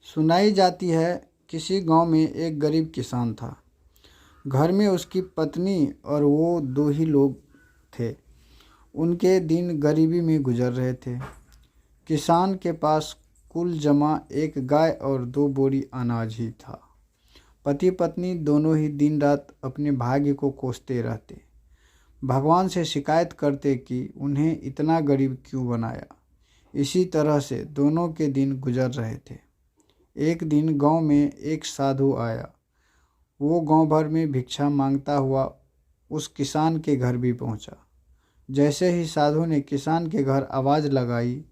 सुनाई जाती है, किसी गांव में एक गरीब किसान था। घर में उसकी पत्नी और वो दो ही लोग थे। उनके दिन गरीबी में गुजर रहे थे। किसान के पास कुल जमा एक गाय और 2 बोरी अनाज ही था। पति पत्नी दोनों ही दिन रात अपने भाग्य को कोसते रहते, भगवान से शिकायत करते कि उन्हें इतना गरीब क्यों बनाया। इसी तरह से दोनों के दिन गुजर रहे थे। एक दिन गांव में एक साधु आया। वो गांव भर में भिक्षा मांगता हुआ उस किसान के घर भी पहुंचा। जैसे ही साधु ने किसान के घर आवाज़ लगाई,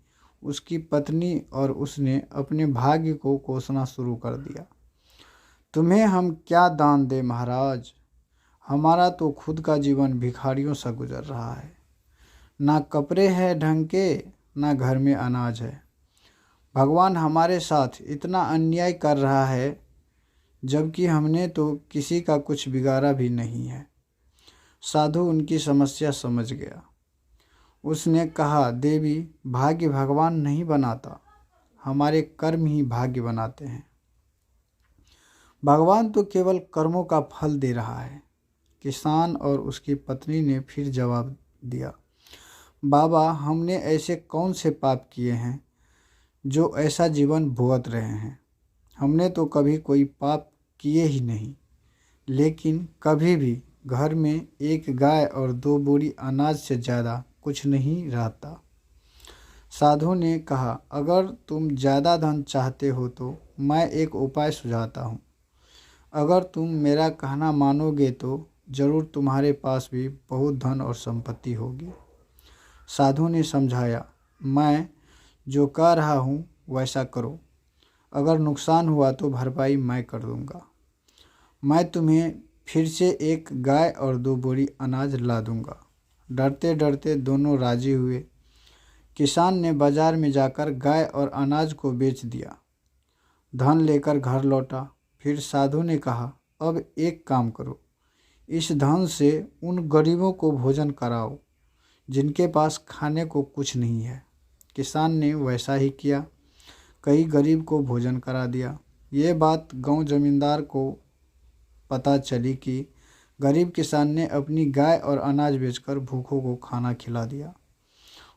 उसकी पत्नी और उसने अपने भाग्य को कोसना शुरू कर दिया। तुम्हें हम क्या दान दें महाराज, हमारा तो खुद का जीवन भिखारियों सा गुजर रहा है। ना कपड़े हैं ढंग के, ना घर में अनाज है। भगवान हमारे साथ इतना अन्याय कर रहा है, जबकि हमने तो किसी का कुछ बिगाड़ा भी नहीं है। साधु उनकी समस्या समझ गया। उसने कहा, देवी, भाग्य भगवान नहीं बनाता, हमारे कर्म ही भाग्य बनाते हैं। भगवान तो केवल कर्मों का फल दे रहा है। किसान और उसकी पत्नी ने फिर जवाब दिया, बाबा, हमने ऐसे कौन से पाप किए हैं जो ऐसा जीवन भुगत रहे हैं। हमने तो कभी कोई पाप किए ही नहीं, लेकिन कभी भी घर में एक गाय और 2 बोरी अनाज से ज़्यादा कुछ नहीं रहता। साधु ने कहा, अगर तुम ज़्यादा धन चाहते हो तो मैं एक उपाय सुझाता हूँ। अगर तुम मेरा कहना मानोगे तो ज़रूर तुम्हारे पास भी बहुत धन और संपत्ति होगी। साधु ने समझाया, मैं जो कह रहा हूँ वैसा करो। अगर नुकसान हुआ तो भरपाई मैं कर दूँगा। मैं तुम्हें फिर से एक गाय और 2 बोरी अनाज ला दूँगा। डरते डरते दोनों राजी हुए। किसान ने बाजार में जाकर गाय और अनाज को बेच दिया, धन लेकर घर लौटा। फिर साधु ने कहा, अब एक काम करो, इस धन से उन गरीबों को भोजन कराओ जिनके पास खाने को कुछ नहीं है। किसान ने वैसा ही किया, कई गरीब को भोजन करा दिया। ये बात गांव जमींदार को पता चली कि गरीब किसान ने अपनी गाय और अनाज बेचकर भूखों को खाना खिला दिया।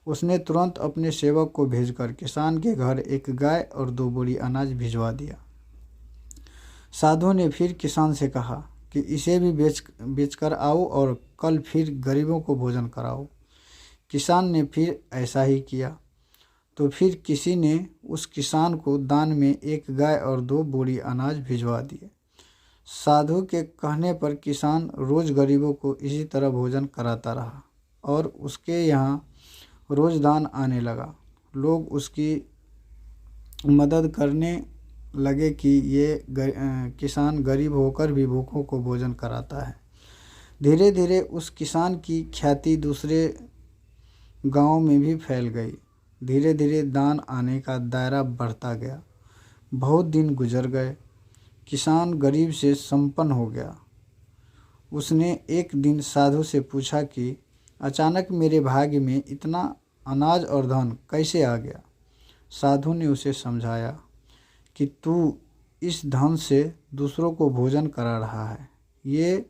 उसने तुरंत अपने सेवक को भेजकर किसान के घर एक गाय और 2 बोरी अनाज भिजवा दिया। साधु ने फिर किसान से कहा कि इसे भी बेचकर आओ और कल फिर गरीबों को भोजन कराओ। किसान ने फिर ऐसा ही किया। तो फिर किसी ने उस किसान को दान में एक गाय और 2 बोरी अनाज भिजवा दिए। साधु के कहने पर किसान रोज़ गरीबों को इसी तरह भोजन कराता रहा और उसके यहाँ रोज़ दान आने लगा। लोग उसकी मदद करने लगे कि ये किसान गरीब होकर भी भूखों को भोजन कराता है। धीरे धीरे उस किसान की ख्याति दूसरे गांव में भी फैल गई। धीरे धीरे दान आने का दायरा बढ़ता गया। बहुत दिन गुजर गए। किसान गरीब से संपन्न हो गया। उसने एक दिन साधु से पूछा कि अचानक मेरे भाग्य में इतना अनाज और धन कैसे आ गया। साधु ने उसे समझाया कि तू इस धन से दूसरों को भोजन करा रहा है। ये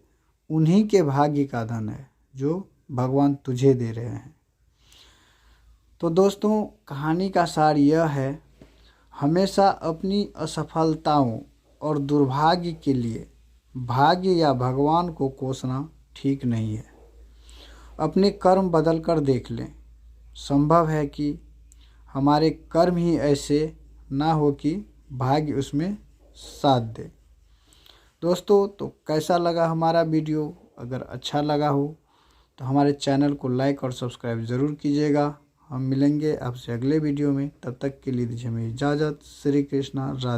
उन्हीं के भाग्य का धन है जो भगवान तुझे दे रहे हैं। तो दोस्तों, कहानी का सार यह है, हमेशा अपनी असफलताओं और दुर्भाग्य के लिए भाग्य या भगवान को कोसना ठीक नहीं है। अपने कर्म बदल कर देख लें। संभव है कि हमारे कर्म ही ऐसे ना हो कि भाग्य उसमें साथ दे। दोस्तों, तो कैसा लगा हमारा वीडियो? अगर अच्छा लगा हो तो हमारे चैनल को लाइक और सब्सक्राइब ज़रूर कीजिएगा। हम मिलेंगे आपसे अगले वीडियो में। तब तक के लिए दीजिए हमें इजाज़त। श्री कृष्णा। राधे।